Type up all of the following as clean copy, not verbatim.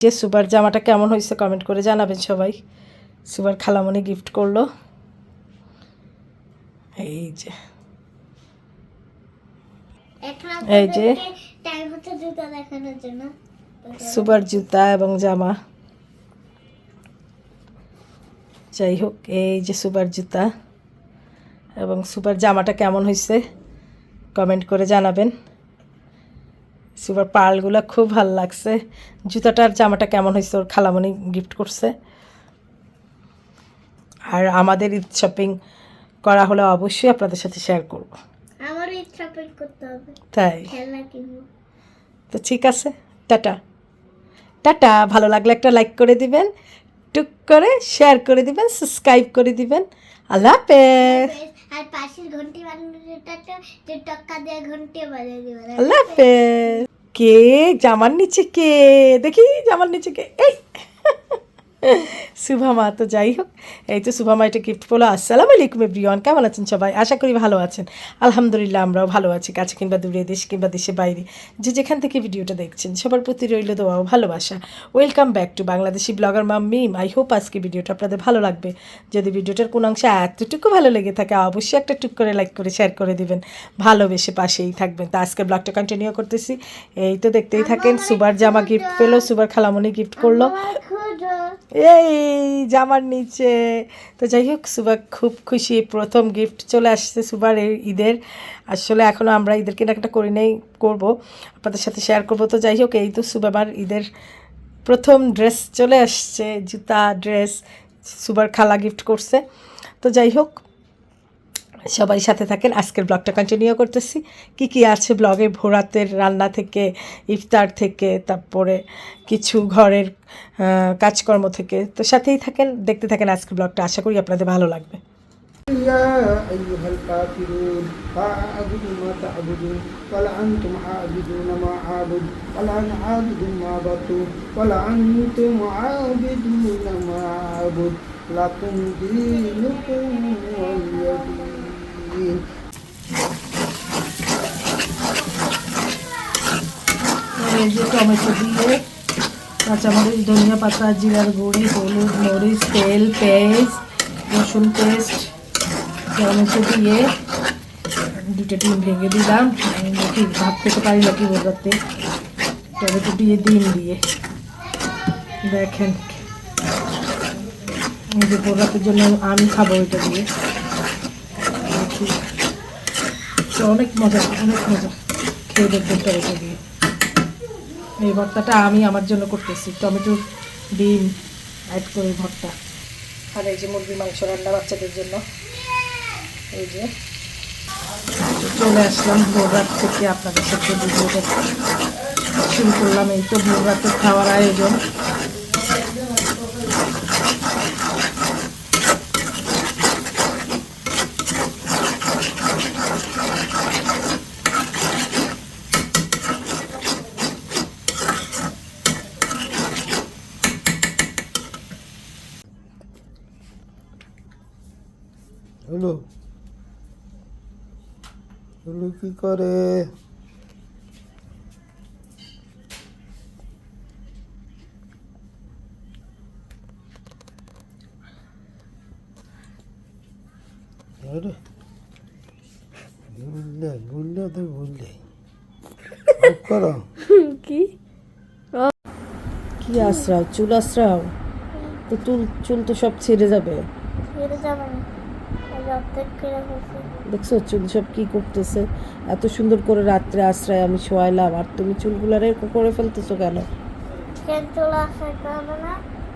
যে সুপার জামাটা কেমন হয়েছে কমেন্ট করে জানাবেন সবাই। সুপার খালামণি গিফট করলো, এই যে এই যে সুপার জুতা এবং জামা। যাই হোক, এই যে সুপার জুতা এবং সুপার জামাটা কেমন হয়েছে কমেন্ট করে জানাবেন। সুপার পার্লগুলো খুব ভালো লাগছে। জুতাটার জামাটা কেমন হয়েছে ওর খালামণি গিফট করছে। আর আমাদের ঈদ শপিং করা হলে অবশ্যই আপনাদের সাথে শেয়ার করব। আমারও ঈদ শপিং করতে হবে, তাই খেলনা কিনবো। তো ঠিক আছে, টাটা টাটা। ভালো লাগলে একটা লাইক করে দিবেন, টুক করে শেয়ার করে দিবেন, সাবস্ক্রাইব করে দিবেন। আল্লাহ হাফেজ। আর পাশের ঘন্টি বানানোটা যে টক্কা দিয়ে ঘন্টি বাজিয়ে দিবেন। আল্লাহ হাফেজ। কে জামার নিচে, কে দেখি জামার নিচে কে? এই শুভা মা। তো যাই হোক, এই তো শুভা মা এটা গিফট করলো। আসসালামু আলাইকুম এভরিওয়ান, কেমন আছেন সবাই? আশা করি ভালো আছেন। আলহামদুলিল্লাহ আমরাও ভালো আছি, কাছে কিংবা দূরে, দেশ কিংবা দেশে বাইরে, যে যেখান থেকে ভিডিওটা দেখছেন সবার প্রতি রইল দোয়া ও ভালোবাসা। Welcome back to Bangladeshi blogger মাম মিম। আই হোপ আজকে ভিডিওটা আপনাদের ভালো লাগবে। যদি ভিডিওটার কোনো অংশে এতটুকু ভালো লেগে থাকে অবশ্যই একটা টুক করে লাইক করে শেয়ার করে দিবেন, ভালোবেসে পাশেই থাকবেন। তো আজকে ব্লগটা কন্টিনিউ করতেছি। এই তো দেখতেই থাকেন, সুবার জামা গিফট পেলো, সুবার খালামণি গিফট করলো এই জামার নিচে। তো যাই হোক, সুবা খুব খুশি, প্রথম গিফট চলে আসছে সুবার এই ঈদের। আসলে এখনও আমরা ঈদের কেনাকাটা করি নাই, করবো, আপনাদের সাথে শেয়ার করবো। তো যাই হোক, এই তো সুবাবার ঈদের প্রথম ড্রেস চলে আসছে, জুতা ড্রেস সুবার খালা গিফট করছে। তো যাই হোক, সবাই সাথে থাকেন, আজকের ব্লগটা কন্টিনিউ করতেছি। কি আছে ব্লগে, ভোরাতের রান্না থেকে, ইফতার থেকে, তারপরে কিছু ঘরের কাজকর্ম থেকে। তো সাথেই থাকেন, দেখতে থাকেন আজকের ব্লগটা, আশা করি আপনাদের ভালো লাগবে। يا أيها الكافرون لا أعبد ما تعبدون ولا أنتم عابدون ما أعبد ولا أنا عابد ما عبدتم ولا أنتم عابدون ما أعبد لكم دينكم ولي دين. এই যে টমেটো দিয়ে, কাঁচামরিচ, ধনিয়া পাতা, জিরার গুঁড়ি, হলুদ, মরিচ, তেল, পেঁয়াজ, রসুন পেস্ট, টমেটো দিয়ে দুটো ডিম ভেঙে দিলাম। দেখি ভাত খেতে পারি নাকি বোঝাতে। টমেটো দিয়ে ডিম দিয়ে দেখেন, যে বোঝাতের জন্য আমি খাবো এটা দিয়ে। দেখি অনেক মজা, অনেক মজা, খেয়ে দেখবেন টমেটো দিয়ে। এই ভর্তাটা আমি আমার জন্য করতেছি, টমেটো ডিম অ্যাড করে ভর্তা। আর এই যে মুরগির মাংস রান্না বাচ্চাদের জন্য। এই যে চলে আসলাম ভোর রাত থেকে, আপনাদের সাথে ভিডিওটা শুরু করলাম। এই তো ভোর রাতে খাওয়ার আয়োজন। হলো হলো কি করে? আরে বললে তো বললে করো কি কি আশ্রাও, চুল আশ্রাও তো, চুল তো সব ছেড়ে যাবে। ছেড়ে যাবে না, এই অর্ধেক করে বসে দেখছো চুল সব কি করতেছে। এত সুন্দর করে রাত্রে আশ্রয় আমি শোয়াইলাম, আর তুমি চুলগুলারে করে ফেলতেছো কেন? কেন চলে আসাইতে হবে না?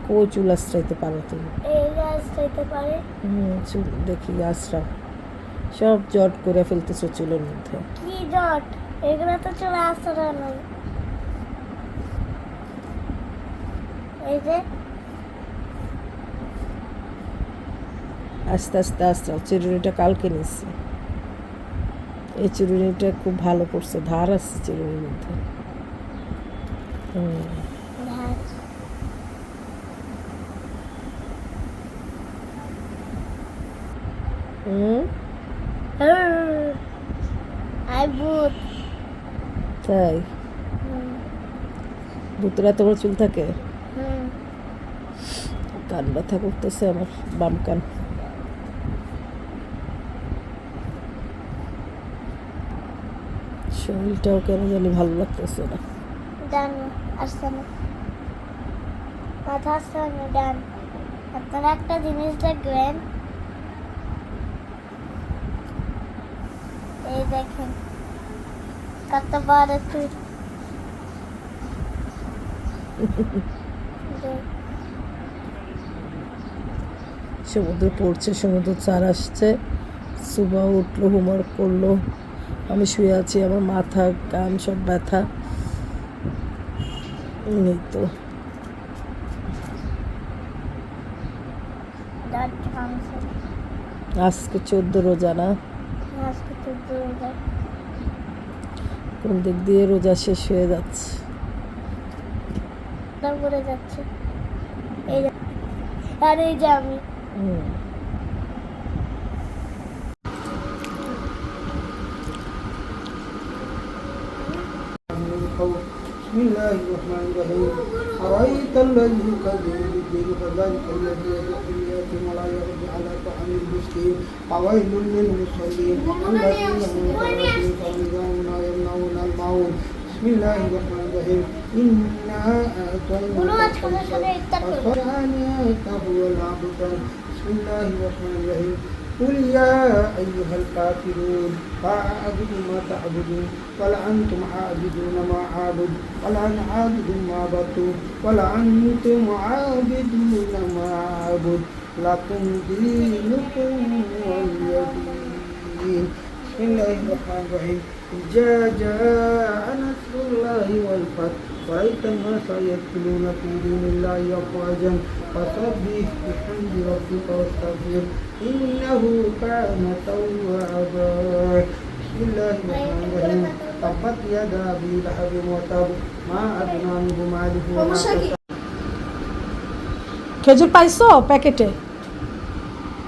কই চুল আশ্রাইতে পারো তুমি? এই যে আসাইতে পারে। চুল দেখি আশ্রাও, সব জট করে ফেলতেছো চুলের মধ্যে। কি জট? এগুলো তো চলে আসা না। এই যে আস্তে আস্তে আশ্রাও। চিরুনিটা কালকে নিচ্ছি, এই চিরুনিটা খুব ভালো করছে, ধার আসছে চিরুনির মধ্যে। আই ভূত। তাই ভূতেরা তোমার চুল থাকে? কান ব্যথা করতেছে আমার, বাম কান। শরীরটাও কেন জানি ভালো লাগতেছে না। ডান আসছে না, মাথা আসছে না, ডান। আপনারা একটা জিনিস দেখবেন, এই দেখেন কত বড় তুই। সমুদ্র পড়ছে, সমুদ্র চার আসছে, সুবা উঠলো, হোমওয়ার্ক করলো, আমি শুয়ে আছি, আমার মাথা কান সব ব্যথা। এই তো ডান ফাংশন আজকে 14 রোজা না? আজকে তো রোজা। কোন দিক দিয়ে রোজা শেষ হয়ে যাচ্ছে। তারপরে যাচ্ছে এই যে, আর এই যে আমি হুম। بسم الله الرحمن الرحيم أرأيت الذي يكذب بالدين فذلك الذي يدعو اليتيم ولا يرد على طعام المسكين فويل للمصلين الذين هم في صلاتهم يمنعون الماعون بسم الله الرحمن الرحيم إنا أعطيناك الكوثر هو العبد بسم الله الرحمن الرحيم قل يا أيها الكافرون لا أعبد ما تعبدون ولا أنتم عابدون ما أعبد ولا أنا عابد ما عبدتم ولا أنتم عابدون ما أعبد لكم دينكم ولي دين بسم الله الرحمن الرحيم جاء نصر الله والفتح ورأيت الناس يدخلون في دين الله أفواجا فسبح بحمد ربك واستغفر إنه كان توابا بسم الله الرحمن الرحيم تبت يدا أبي لهب وتب ما أغنى عنه ماله وما كسب খেজুর পাইছো প্যাকেটে?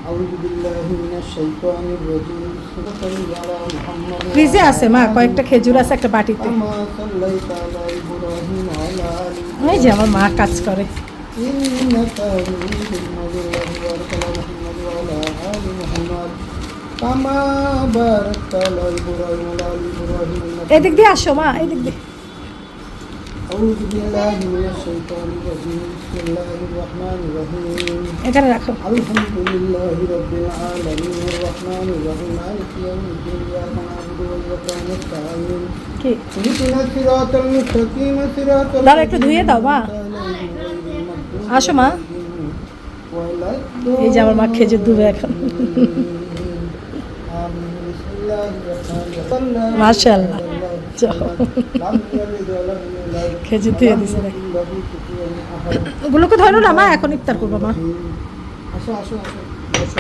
أعوذ بالله من الشيطان الرجيم بسم الله على محمد ফ্রিজে আছে মা, কয়েকটা খেজুর আছে একটা বাটিতে। كما صليت على إبراهيم وعلى آل এই যে আমার মা কাজ করে। إنك حميد مجيد وبارك على محمد وعلى آل محمد كما باركت على إبراهيم وعلى آل إبراهيم إنك এদিক দিয়ে আসো মা, এদিক দিয়ে। أعوذ بالله من الشيطان الرجيم بسم الله الرحمن الرحيم এখানে রাখো। الحمد لله رب العالمين الرحمن الرحيم مالك يوم الدين إياك نعبد وإياك نستعين কি اهدنا الصراط المستقيم صراط দাঁড়া, একটু ধুয়ে দাও মা। আসো মা। এই যে আমার মা খেজুর ধুবে এখন। মাশাআল্লাহ। যাও। খেজুর ধুয়ে দিছে দেখ। ওগুলোকে ধরো না মা, এখন ইফতার করবো মা। আসো আসো আসো বসো।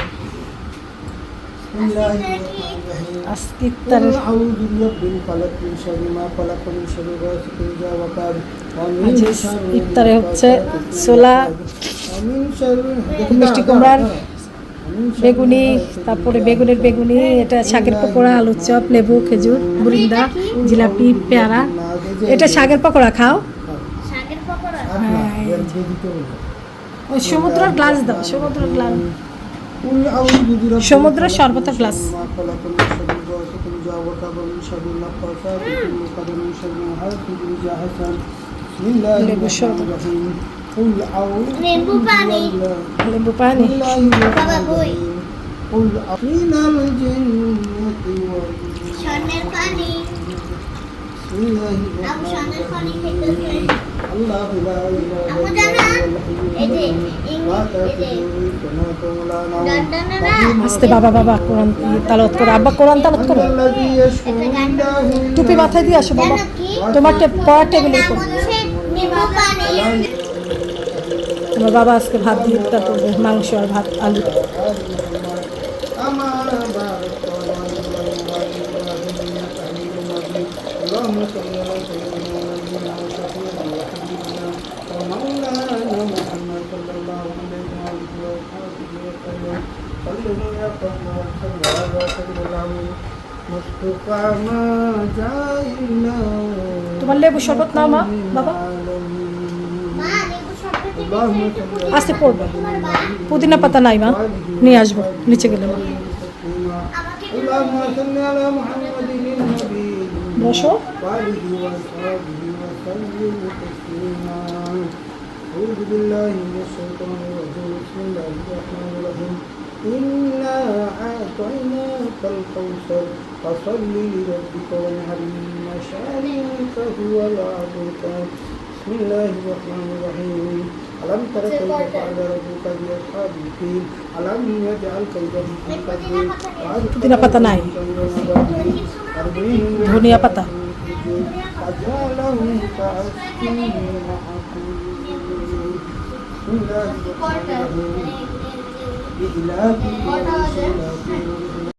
আজকে ইফতারের أعوذ برب الفلق من شر ما خلق من شر غاسق إذا وقب ومن আজ شر ইফতারে হচ্ছে ছোলা, ومن شر মিষ্টি কুমড়ার বেগুনি, তারপরে বেগুনের বেগুনি, এটা শাকের পকোড়া, আলুর চপ, লেবু, খেজুর, বুরিন্দা, জিলাপি, পেয়ারা। এটা শাকের পকোড়া খাও। শাকের পকোড়া। ওই সমুদ্রের গ্লাস দাও, সমুদ্রের গ্লাস, قل أعوذ برب সমুদ্রের শরবতের গ্লাস। ما خلق من شر غاسق إذا وقب ومن شر النفاثات في العقد ومن شر حاسد إذا حسد بسم الله লেবু الرحمن শরবত। الرحيم قل أعوذ লেবু পানি। লেবু পানি। بسم الله الرحمن বাবা, বই। الرحيم قل من الجنة والإنس স্বর্ণের পানি। بسم الله আবু الرحمن স্বর্ণের পানি الرحيم খেতে الله لا إله আবু إلا জানা, هو الحي এই যে, القيوم لا تأخذه سنة ولا نوم ডান্ডানা। আস্তে বাবা, বাবা কোরআন তালাওয়াত করো। আব্বা কোরআন তালাওয়াত করো। الذي يشفع عنده টুপি মাথায় দিয়ে আসো বাবা, জানো কি? তোমার পড়ার টেবিলে নাম হচ্ছে লেবু পানি। তোমার বাবা আজকে ভাত দিয়ে ইফতার করবে, মাংস আর ভাত, আলু। كما باركت على إبراهيم وعلى آل إبراهيم إنك حميد مجيد اللهم صل على سيدنا ونبينا وشفيعنا وحبيبنا ومولانا محمد صلى الله عليه وآله وصحبه وسلم صلوا يا قوم وصلوا على سيدنا العظيم مصطفى ما جاءنا তোমার লেবু শরবত নাও মা, বাবা। মা লেবু শরবত اللهم صل على আস্তে পড়বে محمد النبي পুদিনা পাতা নাই মা নিয়ে আসবো নিচে গেলে মা اللهم صل على محمد النبي বসো وآله وصحبه وسلم تسليما أعوذ بالله من الشيطان الرجيم بسم الله الرحمن الرحيم إنا أعطيناك الكوثر فصل لربك وانحر إن شانئك هو الأبتر بسم الله الرحمن الرحيم ألم تر كيف فعل ربك بأصحاب الفيل ألم يجعل كيدهم في تدبير পুদিনা পাতা নাই ধনিয়া পাতা فجعلهم كعصف مأكول بسم الله الرحمن الرحيم بإله